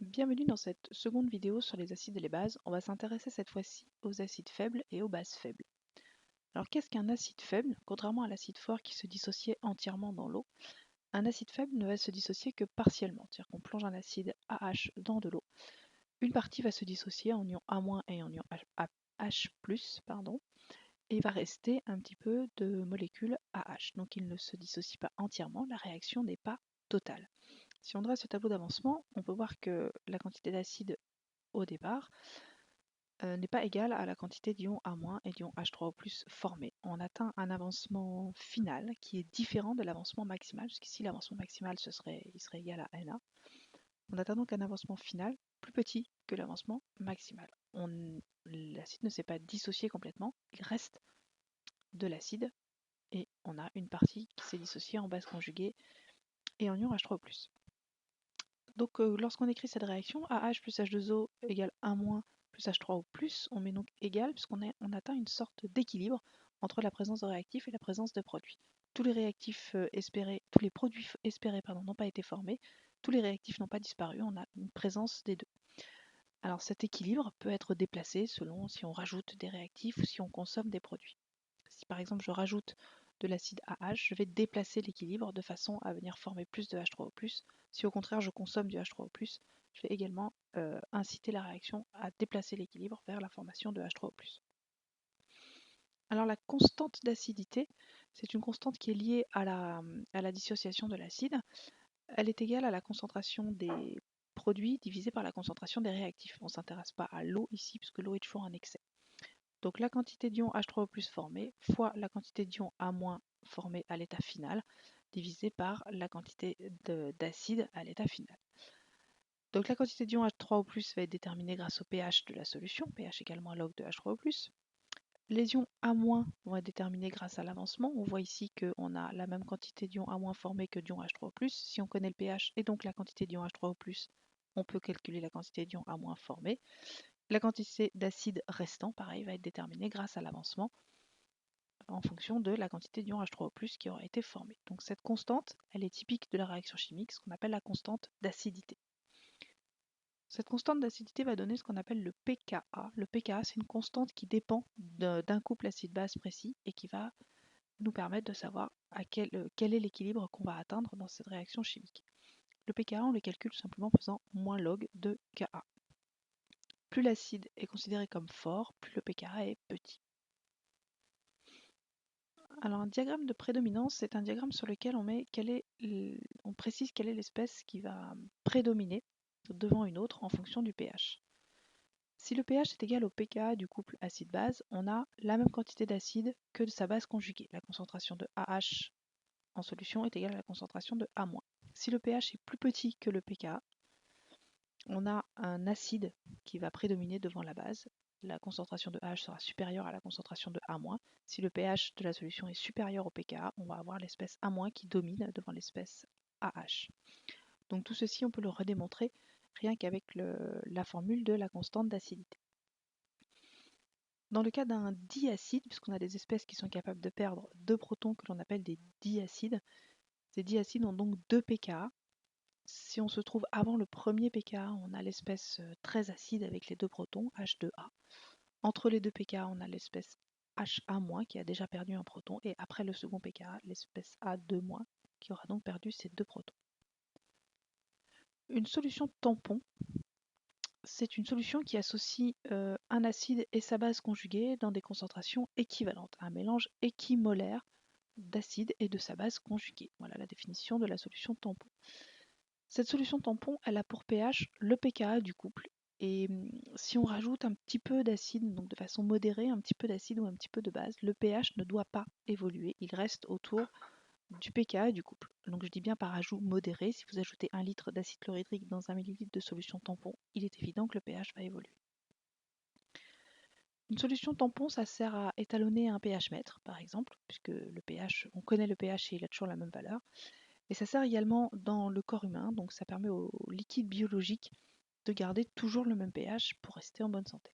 Bienvenue dans cette seconde vidéo sur les acides et les bases. On va s'intéresser cette fois-ci aux acides faibles et aux bases faibles. Alors qu'est-ce qu'un acide faible? Contrairement à l'acide fort qui se dissociait entièrement dans l'eau, un acide faible ne va se dissocier que partiellement, c'est-à-dire qu'on plonge un acide AH dans de l'eau. Une partie va se dissocier en ion A- et en ion H+, pardon, et il va rester un petit peu de molécules AH. Donc il ne se dissocie pas entièrement, la réaction n'est pas totale. Si on dresse ce tableau d'avancement, on peut voir que la quantité d'acide au départ n'est pas égale à la quantité d'ions A- et d'ions H3O+ formés. On atteint un avancement final qui est différent de l'avancement maximal, jusqu'ici l'avancement maximal il serait égal à Na. On atteint donc un avancement final plus petit que l'avancement maximal. L'acide ne s'est pas dissocié complètement, il reste de l'acide et on a une partie qui s'est dissociée en base conjuguée et en ion H3O+. Donc lorsqu'on écrit cette réaction, AH plus H2O égale 1- plus H3O+, on met donc égal puisqu'on atteint une sorte d'équilibre entre la présence de réactifs et la présence de produits. Tous les produits espérés n'ont pas été formés, tous les réactifs n'ont pas disparu, on a une présence des deux. Alors cet équilibre peut être déplacé selon si on rajoute des réactifs ou si on consomme des produits. Si par exemple je rajoute de l'acide AH, je vais déplacer l'équilibre de façon à venir former plus de H3O+. Si au contraire je consomme du H3O+, je vais également inciter la réaction à déplacer l'équilibre vers la formation de H3O+. Alors la constante d'acidité, c'est une constante qui est liée à la dissociation de l'acide. Elle est égale à la concentration des produits divisée par la concentration des réactifs. On ne s'intéresse pas à l'eau ici, puisque l'eau est toujours un excès. Donc la quantité d'ions H3O+ formée fois la quantité d'ions A- formée à l'état final, divisé par la quantité d'acide à l'état final. Donc la quantité d'ions H3O+ va être déterminée grâce au pH de la solution, pH égale moins log de H3O+. Les ions A- vont être déterminés grâce à l'avancement. On voit ici qu'on a la même quantité d'ions A- formés que d'ions H3O+. Si on connaît le pH et donc la quantité d'ions H3O+, on peut calculer la quantité d'ions A- formés. La quantité d'acide restant, pareil, va être déterminée grâce à l'avancement en fonction de la quantité d'ion H3O+ qui aura été formée. Donc cette constante, elle est typique de la réaction chimique, ce qu'on appelle la constante d'acidité. Cette constante d'acidité va donner ce qu'on appelle le pKa. Le pKa, c'est une constante qui dépend d'un couple acide-base précis et qui va nous permettre de savoir quel est l'équilibre qu'on va atteindre dans cette réaction chimique. Le pKa, on le calcule tout simplement en faisant moins log de Ka. Plus l'acide est considéré comme fort, plus le pKa est petit. Alors un diagramme de prédominance, c'est un diagramme sur lequel on précise quelle est l'espèce qui va prédominer devant une autre en fonction du pH. Si le pH est égal au pKa du couple acide-base, on a la même quantité d'acide que de sa base conjuguée. La concentration de AH en solution est égale à la concentration de A-. Si le pH est plus petit que le pKa, on a un acide qui va prédominer devant la base. La concentration de H sera supérieure à la concentration de A-. Si le pH de la solution est supérieur au pKa, on va avoir l'espèce A- qui domine devant l'espèce AH. Donc tout ceci, on peut le redémontrer rien qu'avec la formule de la constante d'acidité. Dans le cas d'un diacide, puisqu'on a des espèces qui sont capables de perdre deux protons que l'on appelle des diacides, ces diacides ont donc deux pKa. Si on se trouve avant le premier pKa, on a l'espèce très acide avec les deux protons, H2A. Entre les deux pKa, on a l'espèce HA- qui a déjà perdu un proton, et après le second pKa, l'espèce A2- qui aura donc perdu ses deux protons. Une solution tampon, c'est une solution qui associe un acide et sa base conjuguée dans des concentrations équivalentes, un mélange équimolaire d'acide et de sa base conjuguée. Voilà la définition de la solution tampon. Cette solution tampon, elle a pour pH le pKa du couple. Et si on rajoute un petit peu d'acide, donc de façon modérée, un petit peu d'acide ou un petit peu de base, le pH ne doit pas évoluer. Il reste autour du pKa du couple. Donc je dis bien par ajout modéré. Si vous ajoutez 1 litre d'acide chlorhydrique dans 1 millilitre de solution tampon, il est évident que le pH va évoluer. Une solution tampon, ça sert à étalonner un pH mètre, par exemple, puisque le pH, on connaît le pH et il a toujours la même valeur. Et ça sert également dans le corps humain, donc ça permet aux liquides biologiques de garder toujours le même pH pour rester en bonne santé.